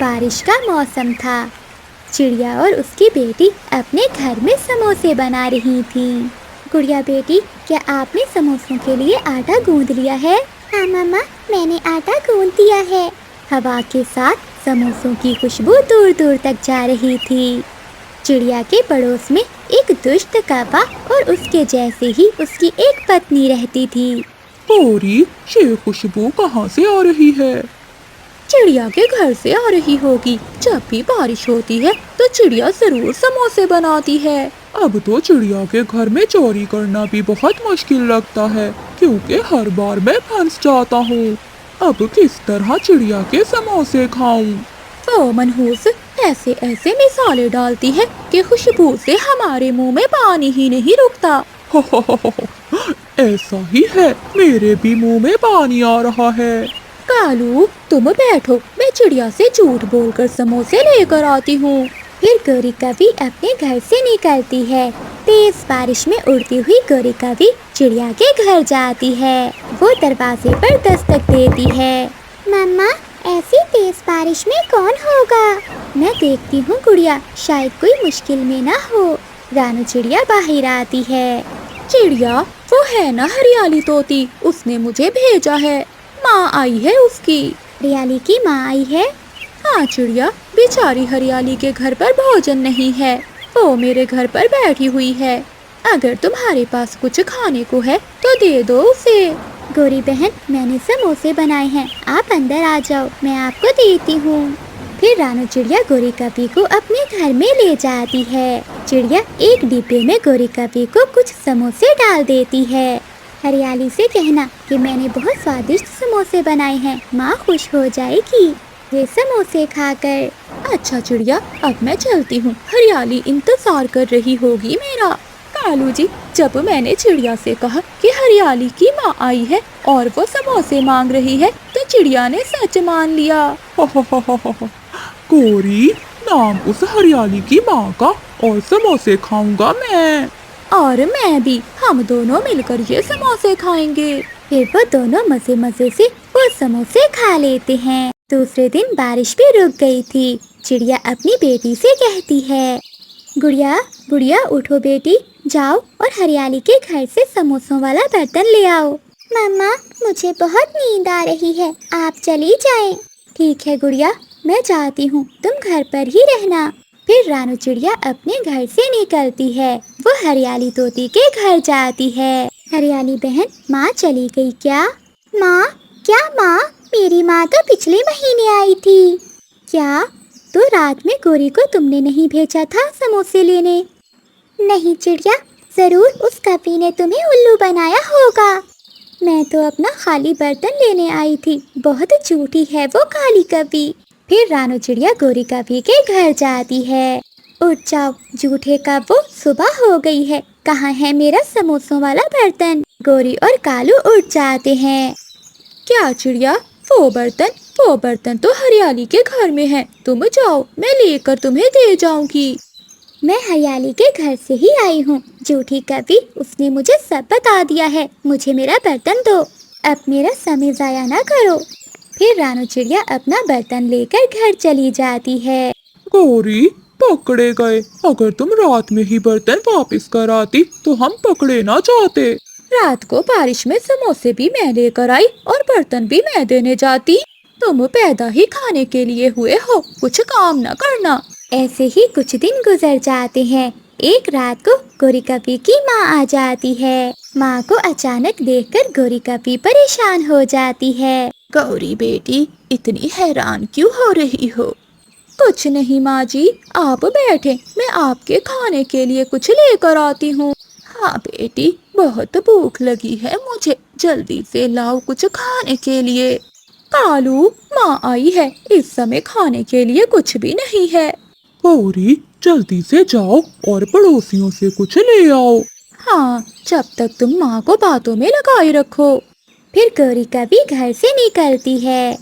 بارش کا موسم تھا۔ چڑیا اور اس کی بیٹی اپنے گھر میں سموسے بنا رہی تھیں۔ گڑیا بیٹی، کیا آپ نے سموسوں کے لیے آٹا گوندھ لیا ہے؟ ہاں ماما، میں نے آٹا گوندھ دیا ہے۔ ہوا کے ساتھ سموسوں کی خوشبو دور دور تک جا رہی تھی۔ چڑیا کے پڑوس میں ایک دشت کوا اور اس کے جیسے ہی اس کی ایک پتنی رہتی تھی۔ گوری، یہ خوشبو کہاں سے آ رہی ہے؟ چڑیا کے گھر سے آ رہی ہوگی۔ جب بھی بارش ہوتی ہے تو چڑیا ضرور سموسے بناتی ہے۔ اب تو چڑیا کے گھر میں چوری کرنا بھی بہت مشکل لگتا ہے، کیونکہ ہر بار میں پھنس جاتا ہوں۔ اب کس طرح چڑیا کے سموسے کھاؤں؟ وہ منحوس ایسے مثالیں ڈالتی ہے کہ خوشبو سے ہمارے منہ میں پانی ہی نہیں رکتا۔ ایسا ہی ہے، میرے بھی منہ میں پانی آ رہا ہے۔ کالو، تم بیٹھو، میں چڑیا سے جھوٹ بول کر سموسے لے کر آتی ہوں۔ پھر گوری کبھی اپنے گھر سے نکلتی ہے۔ تیز بارش میں اڑتی ہوئی گوری کبھی چڑیا کے گھر جاتی ہے۔ وہ دروازے پر دستک دیتی ہے۔ ماما، ایسی تیز بارش میں کون ہوگا؟ میں دیکھتی ہوں گڑیا، شاید کوئی مشکل میں نہ ہو۔ رانو چڑیا باہر آتی ہے۔ چڑیا، وہ ہے نا ہریالی طوطی، اس نے مجھے بھیجا ہے۔ ماں آئی ہے اس کی۔ ہریالی کی ماں آئی ہے؟ ہاں چڑیا، بیچاری ہریالی کے گھر پر بھوجن نہیں ہے، وہ میرے گھر پر بیٹھی ہوئی ہے۔ اگر تمہارے پاس کچھ کھانے کو ہے تو دے دو اسے۔ گوری بہن، میں نے سموسے بنائے ہیں، آپ اندر آ جاؤ، میں آپ کو دیتی ہوں۔ پھر رانو چڑیا گوری کپی کو اپنے گھر میں لے جاتی ہے۔ چڑیا ایک ڈبے میں گوری کپی کو کچھ سموسے ڈال دیتی ہے۔ ہریالی سے کہنا کہ میں نے بہت سوادشٹ سموسے بنائے ہیں، ماں خوش ہو جائے گی یہ سموسے کھا کر۔ اچھا چڑیا، اب میں چلتی ہوں، ہریالی انتظار کر رہی ہوگی میرا۔ کالو جی، جب میں نے چڑیا سے کہا کہ ہریالی کی ماں آئی ہے اور وہ سموسے مانگ رہی ہے تو چڑیا نے سچ مان لیا۔ گوری، نام اس ہریالی کی ماں کا، اور سموسے کھاؤں گا میں۔ اور میں بھی، ہم دونوں مل کر یہ سموسے کھائیں گے۔ پھر وہ دونوں مزے سے وہ سموسے کھا لیتے ہیں۔ دوسرے دن بارش بھی رک گئی تھی۔ چڑیا اپنی بیٹی سے کہتی ہے، گڑیا گڑیا اٹھو بیٹی، جاؤ اور ہریالی کے گھر سے سموسوں والا برتن لے آؤ۔ ماما، مجھے بہت نیند آ رہی ہے، آپ چلی جائیں۔ ٹھیک ہے گڑیا، میں جاتی ہوں، تم گھر پر ہی رہنا۔ پھر رانو چڑیا اپنے گھر سے نکلتی ہے، وہ ہریالی طوطی کے گھر جاتی ہے۔ ہریالی بہن، ماں چلی گئی کیا؟ ماں؟ کیا ماں؟ میری ماں تو پچھلے مہینے آئی تھی۔ کیا؟ تو رات میں گوری کو تم نے نہیں بھیجا تھا سموسے لینے؟ نہیں چڑیا، ضرور اس کپی نے تمہیں الو بنایا ہوگا۔ میں تو اپنا خالی برتن لینے آئی تھی، بہت جھوٹی ہے وہ کالی کپی۔ پھر رانو چڑیا گوری کپی کے گھر جاتی ہے۔ اٹھ جاؤ جھوٹے کبو، صبح ہو گئی ہے، کہاں ہے میرا سموسوں والا برتن؟ گوری اور کالو اٹھ جاتے ہیں۔ کیا چڑیا، وہ برتن تو ہریالی کے گھر میں ہے، تم جاؤ، میں لے کر تمہیں دے جاؤں گی۔ میں ہریالی کے گھر سے ہی آئی ہوں، جھوٹی کبھی، اس نے مجھے سب بتا دیا ہے، مجھے میرا برتن دو، اب میرا سمے ضائع نہ کرو۔ پھر رانو چڑیا اپنا برتن لے کر گھر چلی جاتی ہے۔ گوری، پکڑے گئے، اگر تم رات میں ہی برتن واپس کر آتی تو ہم پکڑے نہ جاتے۔ رات کو بارش میں سموسے بھی میں لے کر آئی اور برتن بھی میں دینے جاتی۔ تم پیدا ہی کھانے کے لیے ہوئے ہو، کچھ کام نہ کرنا۔ ایسے ہی کچھ دن گزر جاتے ہیں۔ ایک رات کو گوری کپی کی ماں آ جاتی ہے۔ ماں کو اچانک دیکھ کر گوری کپی پریشان ہو جاتی ہے۔ گوری بیٹی، اتنی حیران کیوں ہو رہی ہو؟ کچھ نہیں ماں جی، آپ بیٹھیں، میں آپ کے کھانے کے لیے کچھ لے کر آتی ہوں۔ ہاں بیٹی، بہت بھوک لگی ہے مجھے، جلدی سے لاؤ کچھ کھانے کے لیے۔ کالو، ماں آئی ہے، اس سمے کھانے کے لیے کچھ بھی نہیں ہے۔ گوری، جلدی سے جاؤ اور پڑوسیوں سے کچھ لے آؤ۔ ہاں، جب تک تم ماں کو باتوں میں لگائے رکھو۔ پھر گوری کبھی گھر سے نکلتی ہے۔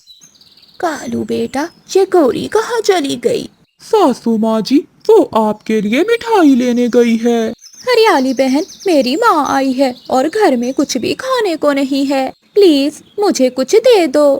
کالو بیٹا، یہ گوری کہاں چلی گئی؟ ساسو ماں جی، وہ آپ کے لیے مٹھائی لینے گئی ہے۔ ہریالی بہن، میری ماں آئی ہے اور گھر میں کچھ بھی کھانے کو نہیں ہے، پلیز مجھے کچھ دے دو۔